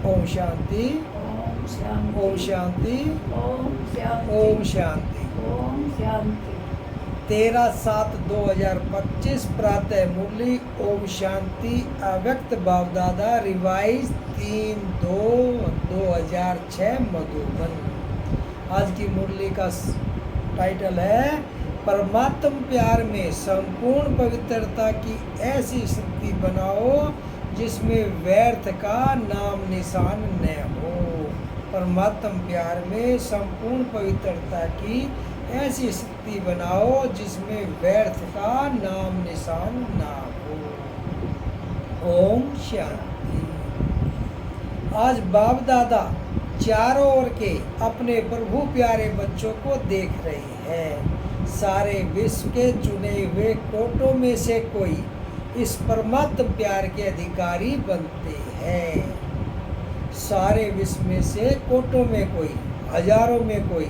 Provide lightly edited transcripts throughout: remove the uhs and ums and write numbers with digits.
ओम शांति, ओम शांति, ओम शांति, ओम शांति, ओम शांति। ओम शांति। 13/7/2025 प्रातः मुरली ओम शांति अव्यक्त बापदादा रिवाइज 3/2/2006 मधुबन। आज की मुरली का टाइटल है परमात्म प्यार में संपूर्ण पवित्रता की ऐसी स्थिति बनाओ जिसमें व्यर्थ का नाम निशान न हो। परमात्म प्यार में संपूर्ण पवित्रता की ऐसी स्थिति बनाओ जिसमें व्यर्थ का नाम निशान ना हो। ओम शांति। आज बाप दादा चारों ओर के अपने प्रभु प्यारे बच्चों को देख रहे हैं। सारे विश्व के चुने हुए कोटों में से कोई इस परमात्म प्यार के अधिकारी बनते हैं। सारे विश्व में से कोटों में कोई, हजारों में कोई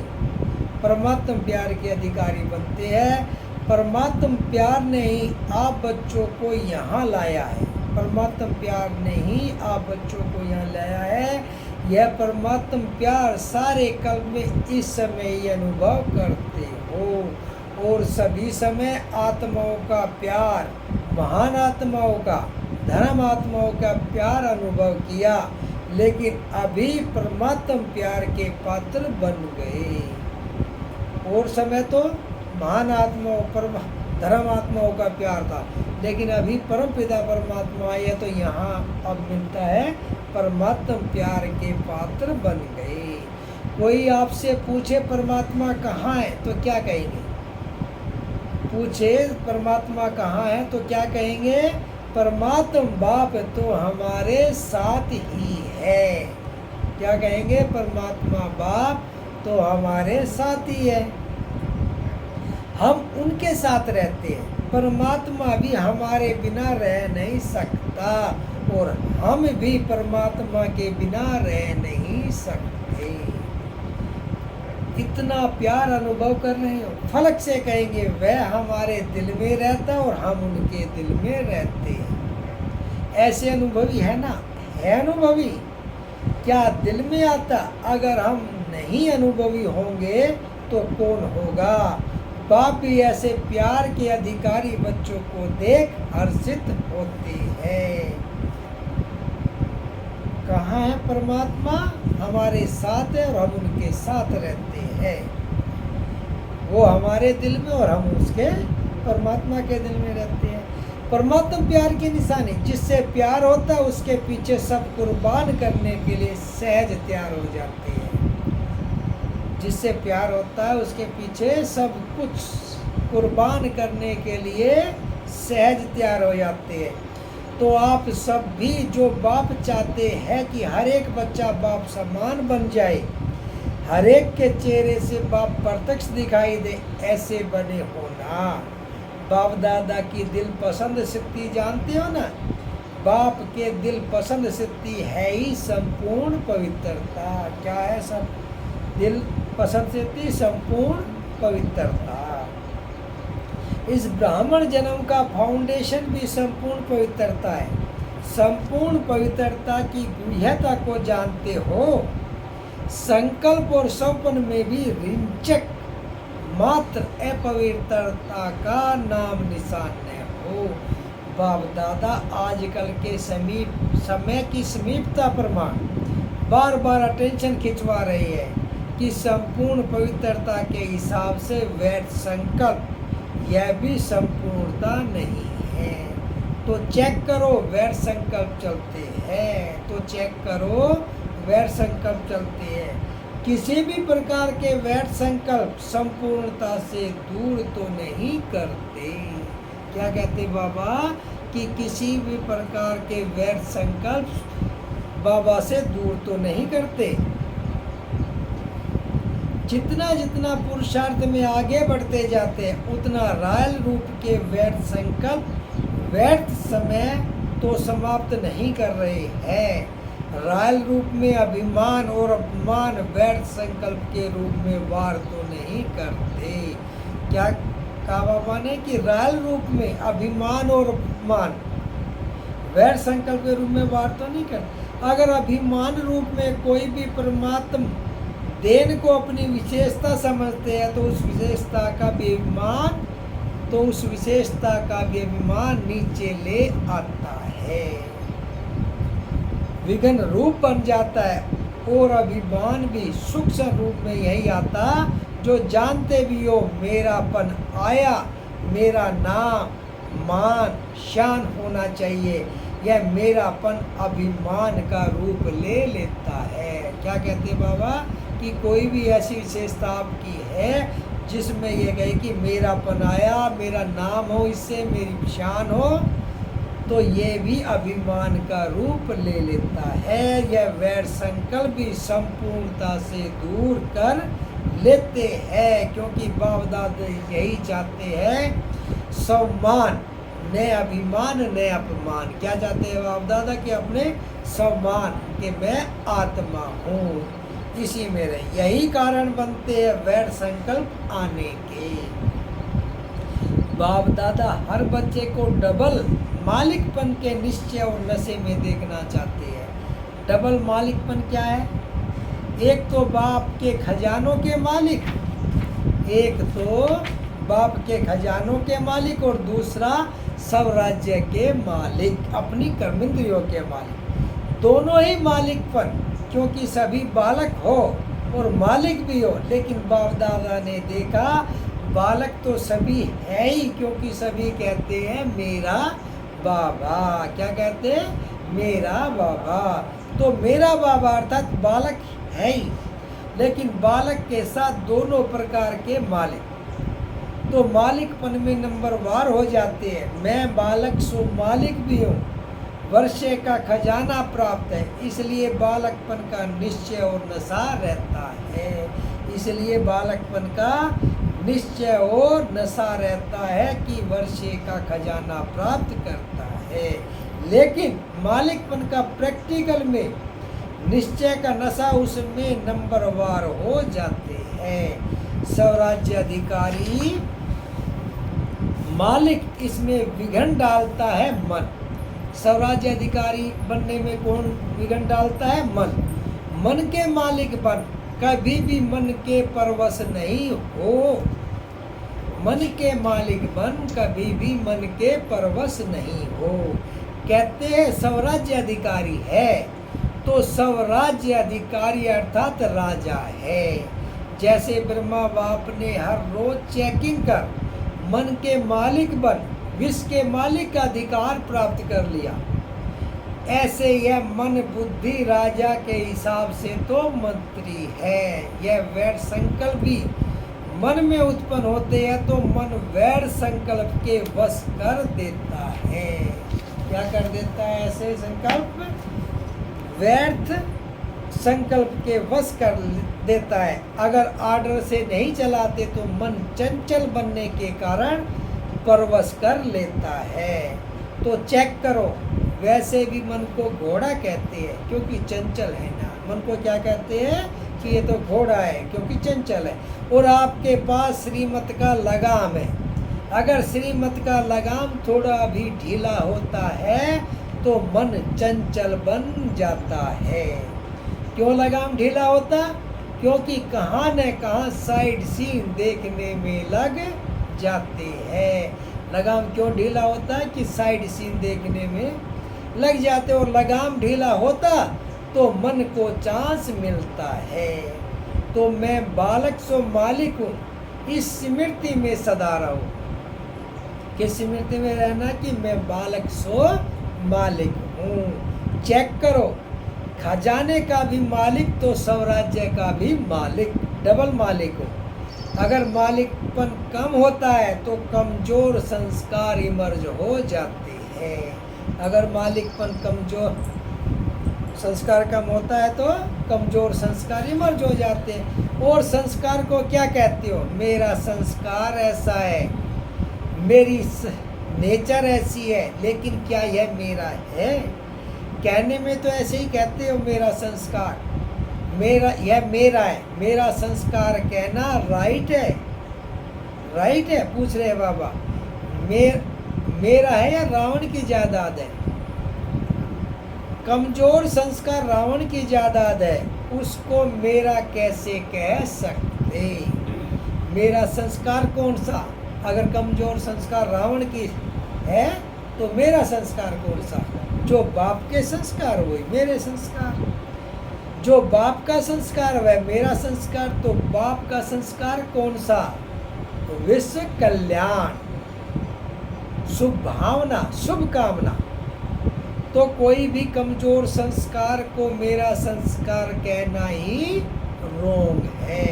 परमात्म प्यार के अधिकारी बनते हैं। परमात्म प्यार ने ही आप बच्चों को यहाँ लाया है। परमात्म प्यार ने ही आप बच्चों को यहाँ लाया है। यह परमात्म प्यार सारे कल्प में इस समय ही अनुभव करते हो और सभी समय आत्माओं का प्यार, महान आत्माओं का, धर्म आत्माओं का प्यार अनुभव किया, लेकिन अभी परमात्म प्यार के पात्र बन गए। और समय तो महान आत्माओं पर धर्म आत्माओं का प्यार था, लेकिन अभी परम पिता परमात्मा आए तो यहाँ अब मिलता है परमात्म प्यार के पात्र बन गए। कोई आपसे पूछे परमात्मा कहाँ है तो क्या कहेंगे? पूछे परमात्मा कहाँ है तो क्या कहेंगे? परमात्मा बाप तो हमारे साथ ही है। क्या कहेंगे? परमात्मा बाप तो हमारे साथ ही है, हम उनके साथ रहते हैं। परमात्मा भी हमारे बिना रह नहीं सकता और हम भी परमात्मा के बिना रह नहीं सकते। इतना प्यार अनुभव कर रहे हो। फलक से कहेंगे वह हमारे दिल में रहता और हम उनके दिल में रहते हैं। ऐसे अनुभवी है ना? है अनुभवी? क्या दिल में आता? अगर हम नहीं अनुभवी होंगे तो कौन होगा? बाप भी ऐसे प्यार के अधिकारी बच्चों को देख हर्षित होते हैं। कहाँ है परमात्मा? हमारे साथ है और हम उनके साथ रहते हैं। वो हमारे दिल में और हम उसके परमात्मा के दिल में रहते हैं। परमात्मा प्यार की निशानी, जिससे प्यार होता है उसके पीछे सब कुर्बान करने के लिए सहज तैयार हो जाते हैं। जिससे प्यार होता है उसके पीछे सब कुछ कुर्बान करने के लिए सहज तैयार हो जाते हैं। तो आप सब भी जो बाप चाहते हैं कि हर एक बच्चा बाप समान बन जाए, हर एक के चेहरे से बाप प्रत्यक्ष दिखाई दे, ऐसे बने होना। बाप दादा की दिल पसंद शक्ति जानते हो ना? बाप के दिल पसंद शक्ति है ही संपूर्ण पवित्रता। क्या है? सब दिल पसंद शक्ति संपूर्ण पवित्रता। इस ब्राह्मण जन्म का फाउंडेशन भी संपूर्ण पवित्रता है। संपूर्ण पवित्रता की गुह्यता को जानते हो। संकल्प और स्वप्न में भी रिंचक मात्र अपवित्रता का नाम निशान न हो। बाप दादा आजकल के समय की समीपता प्रमाण बार बार अटेंशन खिंचवा रही है कि संपूर्ण पवित्रता के हिसाब से व्यर्थ संकल्प यह भी संपूर्णता नहीं है। तो चेक करो व्यर्थ संकल्प चलते हैं। तो चेक करो व्यर्थ संकल्प चलते हैं। किसी भी प्रकार के व्यर्थ संकल्प संपूर्णता से दूर तो नहीं करते। क्या कहते बाबा? कि किसी भी प्रकार के व्यर्थ संकल्प बाबा से दूर तो नहीं करते। जितना जितना पुरुषार्थ में आगे बढ़ते जाते हैं उतना रायल रूप के व्यर्थ संकल्प व्यर्थ समय तो समाप्त नहीं कर रहे हैं। रायल रूप में अभिमान और अपमान व्यर्थ संकल्प के रूप में वार तो नहीं करते। क्या कहा बाबा ने? कि रायल रूप में अभिमान और अपमान वैर संकल्प के रूप में वार तो नहीं कर। अगर अभिमान रूप में कोई भी परमात्म देन को अपनी विशेषता समझते हैं तो उस विशेषता का भी अभिमान नीचे ले आता है, विघ्न रूप बन जाता है। और अभिमान भी सूक्ष्म रूप में यही आता जो जानते भी हो मेरापन आया, मेरा नाम मान शान होना चाहिए, यह मेरापन अभिमान का रूप ले लेता है। क्या कहते हैं बाबा कि कोई भी ऐसी विशेषता आपकी है जिसमें यह कहे कि मेरापन आया, मेरा नाम हो, इससे मेरी शान हो, तो ये भी अभिमान का रूप ले लेता है। यह वैर संकल्प भी संपूर्णता से दूर कर लेते हैं, क्योंकि बाप दादा यही चाहते हैं सम्मान, न अभिमान न अपमान। क्या चाहते हैं बाप दादा कि अपने सम्मान कि मैं आत्मा हूँ, इसी में रहे। यही कारण बनते हैं वैर संकल्प आने के। बाप दादा हर बच्चे को डबल मालिकपन के निश्चय और नशे में देखना चाहते हैं। डबल मालिकपन क्या है? एक तो बाप के खजानों के मालिक, एक तो बाप के खजानों के मालिक और दूसरा सब राज्य के मालिक, अपनी कर्मेंद्रियों के मालिक। दोनों ही मालिकपन, क्योंकि सभी बालक हो और मालिक भी हो। लेकिन बाप दादा ने देखा बालक तो सभी है ही, क्योंकि सभी कहते हैं मेरा बाबा। क्या कहते हैं? मेरा बाबा। तो मेरा बाबा अर्थात बालक है ही, लेकिन बालक के साथ दोनों प्रकार के मालिक, तो मालिकपन में नंबरवार हो जाते हैं। मैं बालक सो मालिक भी हूँ, वर्षे का खजाना प्राप्त है, इसलिए बालकपन का निश्चय और नशा रहता है। इसलिए बालकपन का निश्चय और नशा रहता है कि वर्षे का खजाना प्राप्त करता है। लेकिन मालिकपन का प्रैक्टिकल में निश्चय का नशा उसमें नंबरवार हो जाते हैं। स्वराज्य अधिकारी मालिक, इसमें विघ्न डालता है मन। स्वराज्य अधिकारी बनने में कौन विघ्न डालता है? मन। मन के मालिक बन, कभी भी मन के परवश नहीं हो। मन के मालिक बन, कभी भी मन के परवश नहीं हो। कहते हैं स्वराज्य अधिकारी है, तो स्वराज्य अधिकारी अर्थात राजा है। जैसे ब्रह्मा बाप ने हर रोज चेकिंग कर मन के मालिक बन विश्व के मालिक का अधिकार प्राप्त कर लिया, ऐसे यह मन बुद्धि राजा के हिसाब से तो मंत्री है। यह वैर संकल्प भी मन में उत्पन्न होते हैं, तो मन वैर संकल्प के वश कर देता है। क्या कर देता है? ऐसे संकल्प व्यर्थ संकल्प के वश कर देता है। अगर आर्डर से नहीं चलाते तो मन चंचल बनने के कारण परवश कर लेता है। तो चेक करो, वैसे भी मन को घोड़ा कहते हैं क्योंकि चंचल है ना। मन को क्या कहते हैं कि ये तो घोड़ा है क्योंकि चंचल है। और आपके पास श्रीमत का लगाम है, अगर श्रीमत का लगाम थोड़ा भी ढीला होता है तो मन चंचल बन जाता है। क्यों लगाम ढीला होता? क्योंकि कहाँ न कहाँ साइड सीन देखने में लग जाते हैं। लगाम क्यों ढीला होता है? कि साइड सीन देखने में लग जाते। और लगाम ढीला होता तो मन को चांस मिलता है। तो मैं बालक सो मालिक हूँ, इस स्मृति में सदा रहो। किस स्मृति में रहना? कि मैं बालक सो मालिक हूँ। चेक करो, खजाने का भी मालिक तो स्वराज्य का भी मालिक, डबल मालिक हो। अगर मालिकपन कम होता है तो कमजोर संस्कार इमर्ज हो जाते हैं। अगर मालिकपन कमजोर संस्कार कम होता है तो कमजोर संस्कार इमर्ज हो जाते हैं। और संस्कार को क्या कहते हो? मेरा संस्कार ऐसा है, मेरी नेचर ऐसी है, लेकिन क्या यह मेरा है? कहने में तो ऐसे ही कहते हो मेरा संस्कार, मेरा, यह मेरा है। मेरा संस्कार कहना राइट है? राइट है? पूछ रहे बाबा। मेरा है या रावण की जायदाद है? कमजोर संस्कार रावण की जायदाद है, उसको मेरा कैसे कह सकते। मेरा संस्कार कौन सा? अगर कमजोर संस्कार रावण की है तो मेरा संस्कार कौन सा? जो बाप के संस्कार वही मेरे संस्कार, जो बाप का संस्कार वह मेरा संस्कार। तो बाप का संस्कार कौन सा? तो विश्व कल्याण, शुभ भावना, शुभ कामना। तो कोई भी कमजोर संस्कार को मेरा संस्कार कहना ही रोंग है।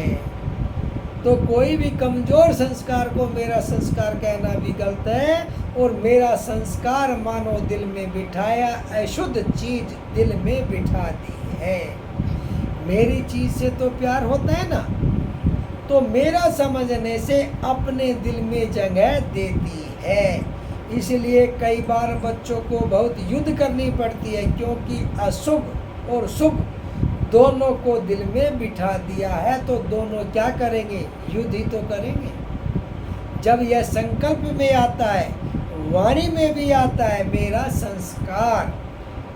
तो कोई भी कमजोर संस्कार को मेरा संस्कार कहना भी गलत है। और मेरा संस्कार मानो दिल में बिठाया, अशुद्ध चीज दिल में बिठा दी है। मेरी चीज से तो प्यार होता है ना, तो मेरा समझने से अपने दिल में जगह देती है। इसलिए कई बार बच्चों को बहुत युद्ध करनी पड़ती है, क्योंकि अशुभ और शुभ दोनों को दिल में बिठा दिया है। तो दोनों क्या करेंगे? युद्ध ही तो करेंगे। जब यह संकल्प में आता है, वाणी में भी आता है मेरा संस्कार,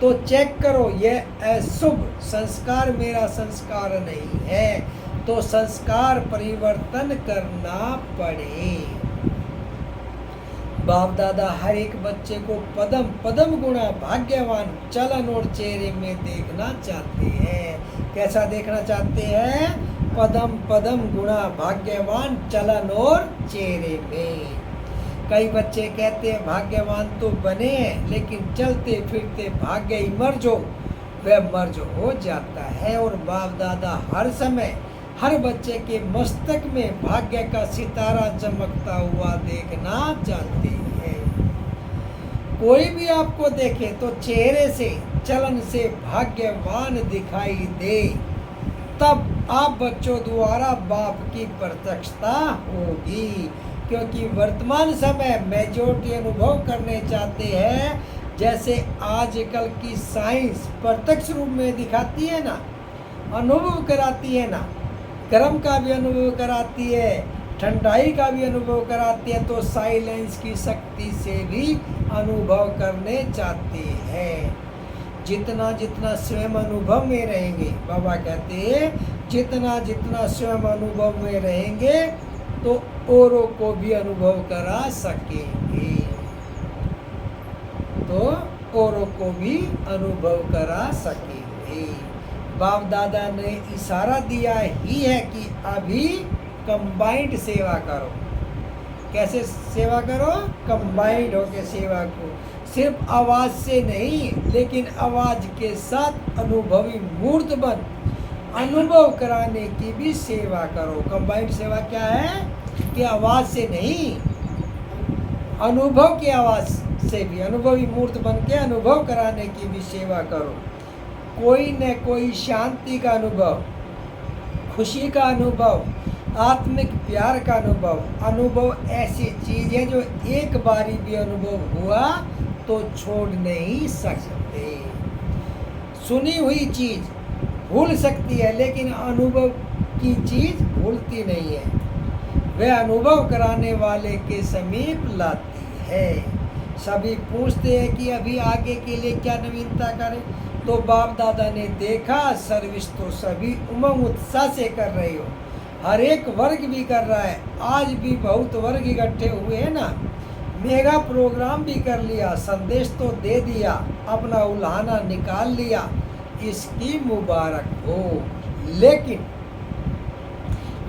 तो चेक करो यह अशुभ संस्कार मेरा संस्कार नहीं है। तो संस्कार परिवर्तन करना पड़े। बाप दादा हर एक बच्चे को पदम पदम गुणा भाग्यवान चलन और चेहरे में देखना चाहते हैं। कैसा देखना चाहते हैं? पदम पदम गुणा भाग्यवान चलन और चेहरे में। कई बच्चे कहते हैं भाग्यवान तो बने हैं, लेकिन चलते फिरते भाग्य ही मर्ज हो, वह मर्ज हो जाता है। और बाप दादा हर समय हर बच्चे के मस्तक में भाग्य का सितारा चमकता हुआ देखना चाहते हैं। कोई भी आपको देखे तो चेहरे से, चलन से भाग्यवान दिखाई दे, तब आप बच्चों द्वारा बाप की प्रत्यक्षता होगी। क्योंकि वर्तमान समय मेजॉरिटी अनुभव करने चाहते हैं, जैसे आजकल की साइंस प्रत्यक्ष रूप में दिखाती है ना, अनुभव कराती है ना, गर्म का भी अनुभव कराती है, ठंडाई का भी अनुभव कराती है, तो साइलेंस की शक्ति से भी अनुभव करने चाहते हैं। जितना जितना स्वयं अनुभव में रहेंगे, बाबा कहते हैं जितना जितना स्वयं अनुभव में रहेंगे तो औरों को भी अनुभव करा सकेंगे, तो औरों को भी अनुभव करा सकेंगे। बाप दादा ने इशारा दिया ही है कि अभी कंबाइंड सेवा करो। कैसे सेवा करो? कंबाइंड होकर सेवा को, सिर्फ आवाज से नहीं, लेकिन आवाज के साथ अनुभवी मूर्त बन अनुभव कराने की भी सेवा करो। कंबाइंड सेवा क्या है? कि आवाज से नहीं, अनुभव की आवाज से भी अनुभवी मूर्त बन के अनुभव कराने की भी सेवा करो। कोई न कोई शांति का अनुभव, खुशी का अनुभव, आत्मिक प्यार का अनुभव, अनुभव ऐसी चीज है जो एक बारी भी अनुभव हुआ तो छोड़ नहीं सकते। सुनी हुई चीज भूल सकती है, लेकिन अनुभव की चीज भूलती नहीं है, वह अनुभव कराने वाले के समीप लाती है। सभी पूछते हैं कि अभी आगे के लिए क्या नवीनता करें, तो बाप दादा ने देखा सर्विस तो सभी उमंग उत्साह से कर रहे हो, हर एक वर्ग भी कर रहा है। आज भी बहुत वर्ग इकट्ठे हुए हैं ना, मेगा प्रोग्राम भी कर लिया, संदेश तो दे दिया, अपना उल्हाना निकाल लिया, इसकी मुबारक हो।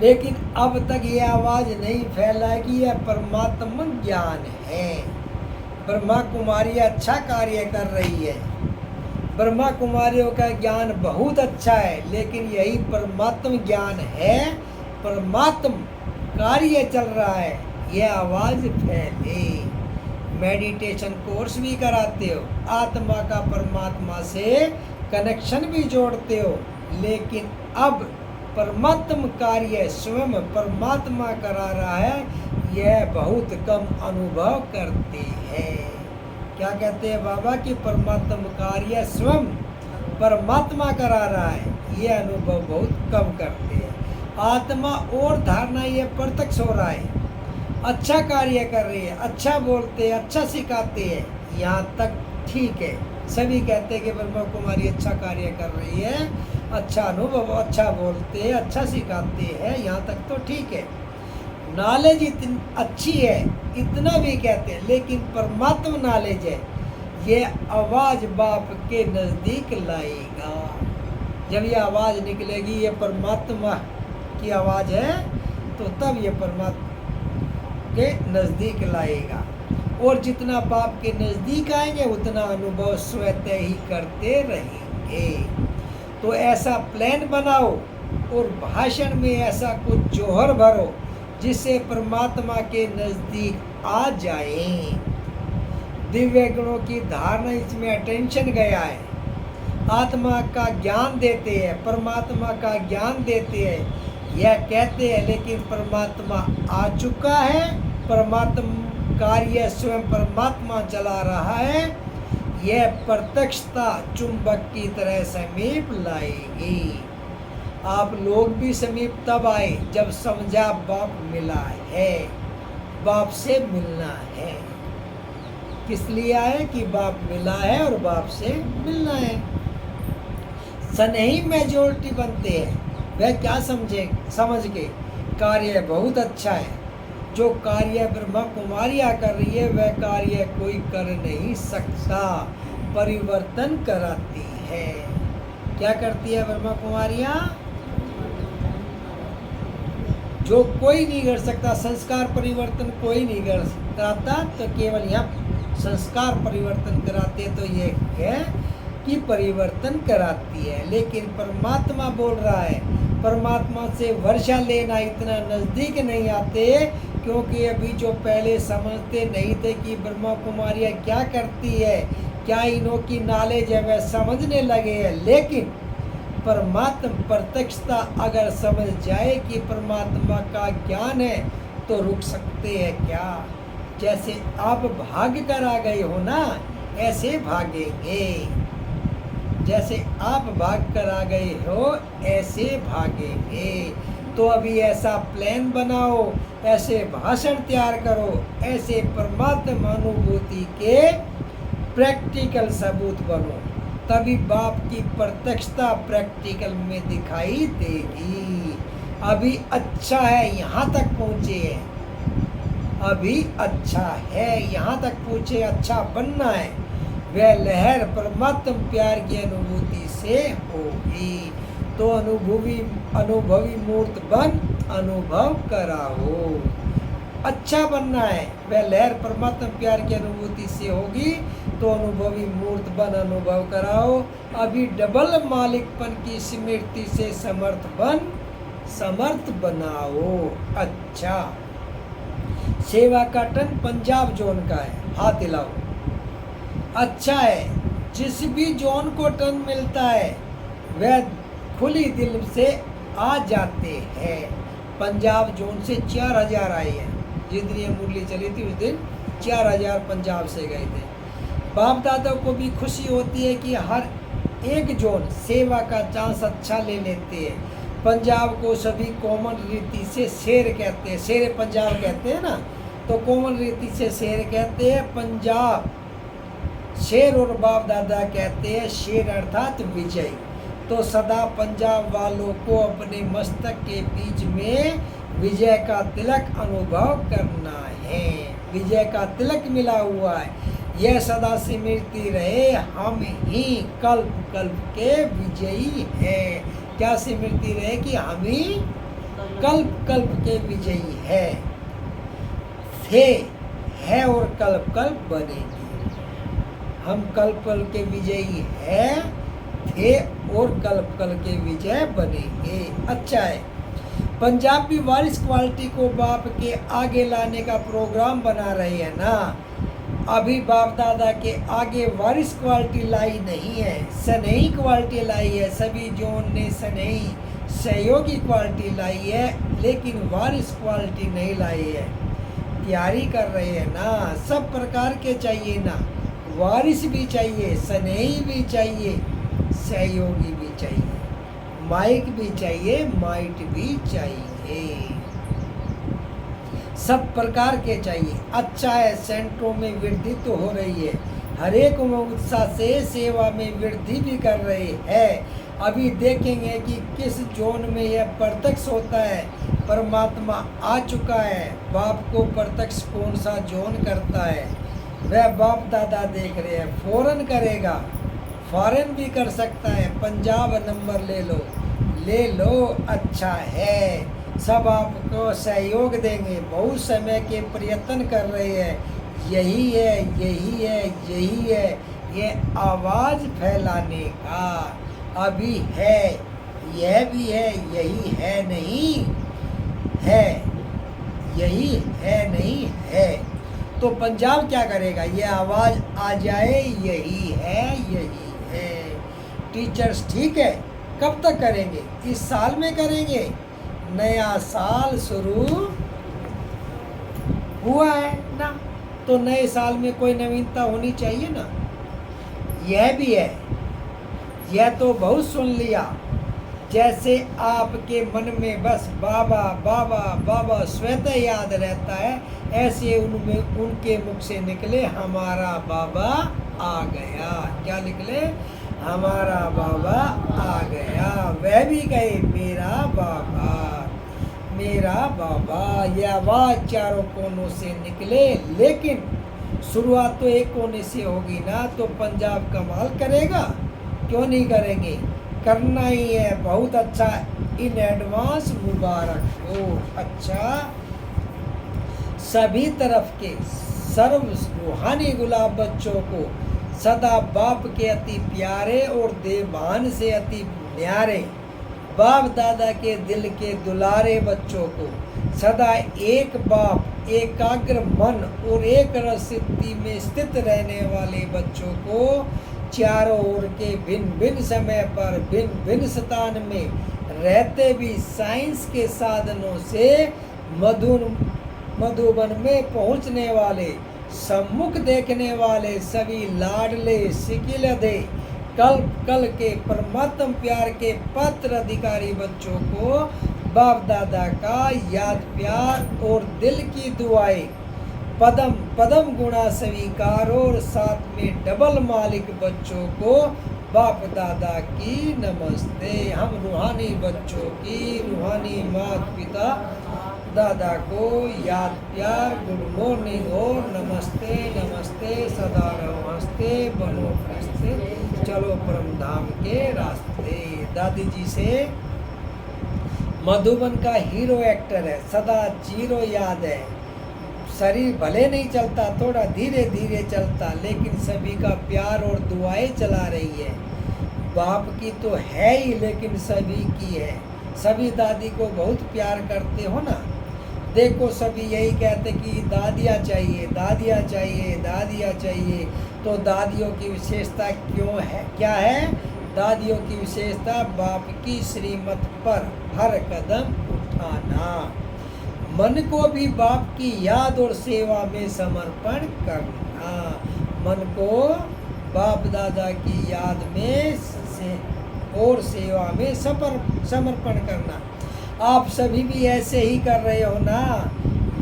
लेकिन अब तक ये आवाज नहीं फैला कि यह परमात्मा ज्ञान है। ब्रह्मा कुमारी अच्छा कार्य कर रही है, ब्रह्मा कुमारियों का ज्ञान बहुत अच्छा है, लेकिन यही परमात्म ज्ञान है, परमात्म कार्य चल रहा है, यह आवाज फैले। मेडिटेशन कोर्स भी कराते हो, आत्मा का परमात्मा से कनेक्शन भी जोड़ते हो, लेकिन अब परमात्म कार्य स्वयं परमात्मा करा रहा है, यह बहुत कम अनुभव करते हैं। क्या कहते हैं बाबा कि परमात्म कार्य स्वयं परमात्मा करा रहा है, यह अनुभव बहुत कम करते हैं। आत्मा और धारणा ये प्रत्यक्ष हो रहा है, अच्छा कार्य कर रही है, अच्छा बोलते हैं, अच्छा सिखाते हैं, यहाँ तक ठीक है, सभी कहते हैं कि ब्रह्मा कुमारी अच्छा कार्य कर रही है, अच्छा अनुभव, अच्छा बोलते हैं, अच्छा सिखाते हैं, यहाँ तक तो ठीक है, नॉलेज इतनी अच्छी है, इतना भी कहते हैं। लेकिन परमात्मा नॉलेज है, ये आवाज़ बाप के नज़दीक लाएगा। जब ये आवाज़ निकलेगी, ये परमात्मा की आवाज़ है, तो तब ये परमात्मा के नज़दीक लाएगा। और जितना बाप के नज़दीक आएंगे उतना अनुभव स्वतः ही करते रहेंगे। तो ऐसा प्लान बनाओ और भाषण में ऐसा कुछ जौहर भरो जिससे परमात्मा के नज़दीक आ जाए। दिव्य गुणों की धारणा, इसमें अटेंशन गया है। आत्मा का ज्ञान देते हैं, परमात्मा का ज्ञान देते हैं, यह कहते हैं, लेकिन परमात्मा आ चुका है, परमात्मा कार्य स्वयं परमात्मा चला रहा है। यह प्रत्यक्षता चुंबक की तरह समीप लाएगी। आप लोग भी समीप तब आए जब समझा बाप मिला है, बाप से मिलना है। किस लिए आए? कि बाप मिला है और बाप से मिलना है। सनही मेजोरिटी बनते हैं, वह क्या समझ के कार्य बहुत अच्छा है। जो कार्य ब्रह्मा कुमारियाँ कर रही है वह कार्य कोई कर नहीं सकता, परिवर्तन कराती है। क्या करती है ब्रह्मा कुमारियाँ? जो कोई नहीं कर सकता, संस्कार परिवर्तन कोई नहीं कर कराता, तो केवल यहाँ संस्कार परिवर्तन कराते, तो ये है कि परिवर्तन कराती है। लेकिन परमात्मा बोल रहा है, परमात्मा से वर्षा लेना इतना नज़दीक नहीं आते, क्योंकि अभी जो पहले समझते नहीं थे कि ब्रह्मा कुमारियाँ क्या करती है, क्या इन्हों की नॉलेज है, वह समझने लगे हैं। लेकिन परमात्मा प्रत्यक्षता अगर समझ जाए कि परमात्मा का ज्ञान है, तो रुक सकते हैं क्या? जैसे आप भाग कर आ गए हो ना, ऐसे भागेंगे। जैसे आप भाग कर आ गए हो, ऐसे भागेंगे। तो अभी ऐसा प्लान बनाओ, ऐसे भाषण तैयार करो, ऐसे परमात्मा अनुभूति के प्रैक्टिकल सबूत बनो, तभी बाप की प्रत्यक्षता प्रैक्टिकल में दिखाई देगी। अभी अच्छा है, यहाँ तक पहुँचे हैं, अभी अच्छा है, यहाँ तक पहुँचे, अच्छा बनना है। वह लहर परमात्मा प्यार की अनुभूति से होगी। तो अनुभवी मूर्त बन अनुभव कराओ। अच्छा बनना है, वह लहर परमात्मा प्यार की अनुभूति से होगी, तो अनुभवी मूर्त बन अनुभव कराओ। अभी डबल मालिकपन की स्मृति से समर्थ बनाओ। अच्छा, सेवा का टन पंजाब जोन का है, हाथ हिलाओ। अच्छा है, जिस भी जोन को टन मिलता है वह खुली दिल से आ जाते हैं। पंजाब जोन से 4000 आए हैं। जिस दिन ये मुरली चली थी उस दिन 4000 पंजाब से गए थे। बाप दादा को भी खुशी होती है कि हर एक जोन सेवा का चांस अच्छा ले लेते हैं। पंजाब को सभी कॉमन रीति से शेर कहते हैं, शेर पंजाब कहते हैं ना, तो कॉमन रीति से शेर कहते हैं पंजाब शेर, और बाप दादा कहते हैं शेर अर्थात विजय। तो सदा पंजाब वालों को अपने मस्तक के बीच में विजय का तिलक अनुभव करना है। विजय का तिलक मिला हुआ है, यह सदा स्मृति रहे, हम ही कल्प कल्प के विजयी हैं। क्या स्मृति रहे? कि हम ही कल्प कल्प के विजयी है और कल्प कल्प बनेंगे। हम कल्प कल्प के विजयी थे और कल्प कल्प के विजय बनेंगे। अच्छा है, पंजाब भी वारिस क्वालिटी को बाप के आगे लाने का प्रोग्राम बना रहे हैं ना। अभी बाप दादा के आगे वारिस क्वालिटी लाई नहीं है, सनही क्वालिटी लाई है। सभी जोन ने सनही सहयोगी क्वालिटी लाई है, लेकिन वारिस क्वालिटी नहीं लाई है। तैयारी कर रहे हैं ना, सब प्रकार के चाहिए ना, वारिस भी चाहिए, सनही भी चाहिए, सहयोगी भी चाहिए, माइक भी चाहिए, माइट भी चाहिए, सब प्रकार के चाहिए। अच्छा है, सेंटरों में वृद्धि तो हो रही है, हर एक उत्साह से सेवा में वृद्धि भी कर रहे हैं। अभी देखेंगे कि किस जोन में यह प्रत्यक्ष होता है। परमात्मा आ चुका है, बाप को प्रत्यक्ष कौन सा जोन करता है वह बाप दादा देख रहे हैं। फौरन करेगा, फॉरेन भी कर सकता है। पंजाब नंबर ले लो, अच्छा है। सब आपको सहयोग देंगे, बहुत समय के प्रयत्न कर रहे हैं। यही है ये आवाज़ फैलाने का। अभी है, यह भी है, यही है नहीं है, यही है नहीं है। तो पंजाब क्या करेगा? ये आवाज़ आ जाए, यही है। टीचर्स ठीक है, कब तक करेंगे? इस साल में करेंगे। नया साल शुरू हुआ है ना, तो नए साल में कोई नवीनता होनी चाहिए ना। यह भी है, यह तो बहुत सुन लिया। जैसे आपके मन में बस बाबा बाबा बाबा स्वतः याद रहता है, ऐसे उनके मुख से निकले हमारा बाबा आ गया। क्या निकले? हमारा बाबा आ गया। वह भी गए मेरा बाबा, मेरा बाबा। यह आवाज़ चारों कोनों से निकले, लेकिन शुरुआत तो एक कोने से होगी ना। तो पंजाब कमाल करेगा, क्यों नहीं करेंगे? करना ही है। बहुत अच्छा, इन एडवांस मुबारक हो। अच्छा, सभी तरफ के सर्व रूहानी गुलाब बच्चों को सदा बाप के अति प्यारे और देवान से अति न्यारे बाप दादा के दिल के दुलारे बच्चों को सदा एक बाप, एकाग्र मन और एक रसती में स्थित रहने वाले बच्चों को चारों ओर के भिन्न भिन्न समय पर भिन्न भिन्न स्थान में रहते भी साइंस के साधनों से मधुबन में पहुंचने वाले, सम्मुख देखने वाले सभी लाडले सिकिलदे कल के परमात्म प्यार के पात्र अधिकारी बच्चों को बाप दादा का याद प्यार और दिल की दुआएं पदम पदम गुणा स्वीकार और साथ में डबल मालिक बच्चों को बाप दादा की नमस्ते। हम रूहानी बच्चों की, रूहानी माता पिता दादा को याद प्यार गुड मॉर्निंग और नमस्ते नमस्ते सदा रहो हंसते बनो हंसते चलो परम धाम के रास्ते। दादी जी से मधुबन का हीरो एक्टर है, सदा जीरो याद है। शरीर भले नहीं चलता, थोड़ा धीरे धीरे चलता, लेकिन सभी का प्यार और दुआएं चला रही है। बाप की तो है ही, लेकिन सभी की है। सभी दादी को बहुत प्यार करते हो ना। देखो सभी यही कहते कि दादियाँ चाहिए, दादियाँ चाहिए, दादियाँ चाहिए। तो दादियों की विशेषता क्यों है? क्या है दादियों की विशेषता? बाप की श्रीमत पर हर कदम उठाना, मन को भी बाप की याद और सेवा में समर्पण करना। मन को बाप दादा की याद में और सेवा में समर्पण करना। आप सभी भी ऐसे ही कर रहे हो ना।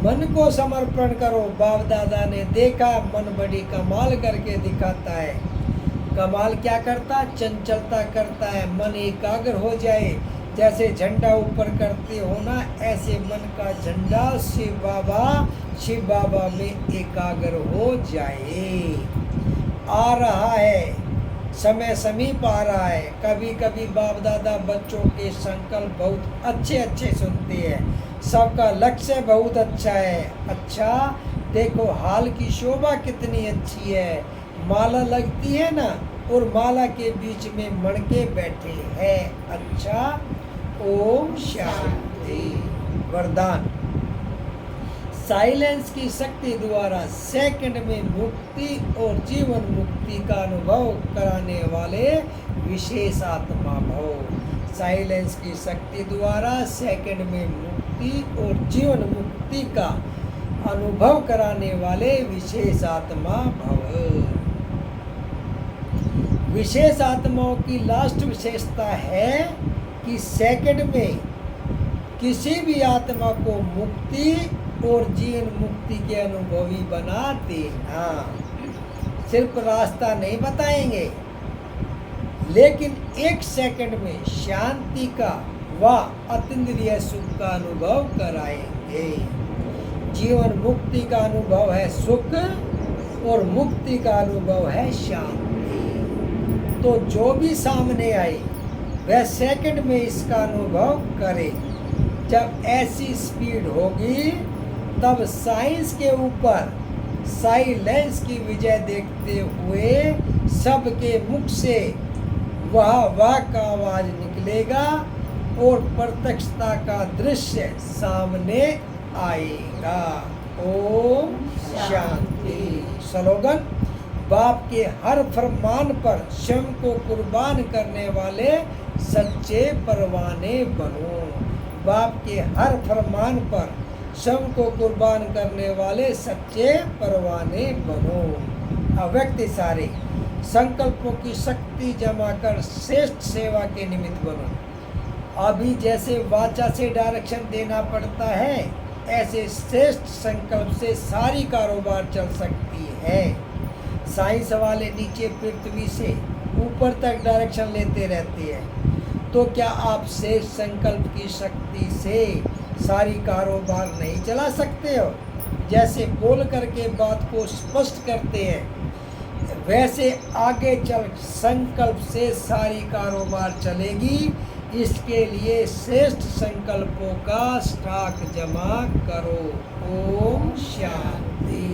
मन को समर्पण करो। बाप दादा ने देखा मन बड़ी कमाल करके दिखाता है। कमाल क्या करता? चंचलता करता है। मन एकाग्र हो जाए, जैसे झंडा ऊपर करते हो ना, ऐसे मन का झंडा शिव बाबा में एकाग्र हो जाए। आ रहा है समय, समीप आ रहा है। कभी कभी बाप दादा बच्चों के संकल्प बहुत अच्छे अच्छे सुनते हैं। सबका लक्ष्य बहुत अच्छा है। अच्छा देखो हाल की शोभा कितनी अच्छी है। माला लगती है ना, और माला के बीच में मणके बैठे हैं। अच्छा, ओम शांति। वरदान, साइलेंस की शक्ति द्वारा सेकंड में मुक्ति और जीवन मुक्ति का अनुभव कराने वाले विशेष आत्मा भव। साइलेंस की शक्ति द्वारा सेकंड में मुक्ति और जीवन मुक्ति का अनुभव कराने वाले विशेष आत्मा भव। विशेष आत्माओं की लास्ट विशेषता है कि सेकंड में किसी भी आत्मा को मुक्ति और जीवन मुक्ति के अनुभवी बना देना। सिर्फ रास्ता नहीं बताएंगे, लेकिन 1 सेकंड में शांति का व अतीन्द्रिय सुख का अनुभव कराएंगे। जीवन मुक्ति का अनुभव है सुख और मुक्ति का अनुभव है शांति। तो जो भी सामने आए वह सेकंड में इसका अनुभव करे। जब ऐसी स्पीड होगी तब साइंस के ऊपर साइलेंस की विजय देखते हुए सबके मुख से वाह का आवाज निकलेगा और प्रत्यक्षता का दृश्य सामने आएगा। ओम शांति। स्लोगन: बाप के हर फरमान पर स्वयं को कुर्बान करने वाले सच्चे परवाने बनो। बाप के हर फरमान पर स्वयं को कुर्बान करने वाले सच्चे परवाने बनो। अव्यक्त सारे संकल्पों की शक्ति जमा कर श्रेष्ठ सेवा के निमित्त बनो। अभी जैसे वाचा से डायरेक्शन देना पड़ता है, ऐसे श्रेष्ठ संकल्प से सारी कारोबार चल सकती है। साइंस वाले नीचे पृथ्वी से ऊपर तक डायरेक्शन लेते रहते हैं, तो क्या आप श्रेष्ठ संकल्प की शक्ति से सारी कारोबार नहीं चला सकते हो? जैसे बोल करके बात को स्पष्ट करते हैं, वैसे आगे चल संकल्प से सारी कारोबार चलेगी। इसके लिए श्रेष्ठ संकल्पों का स्टॉक जमा करो। ओम शांति।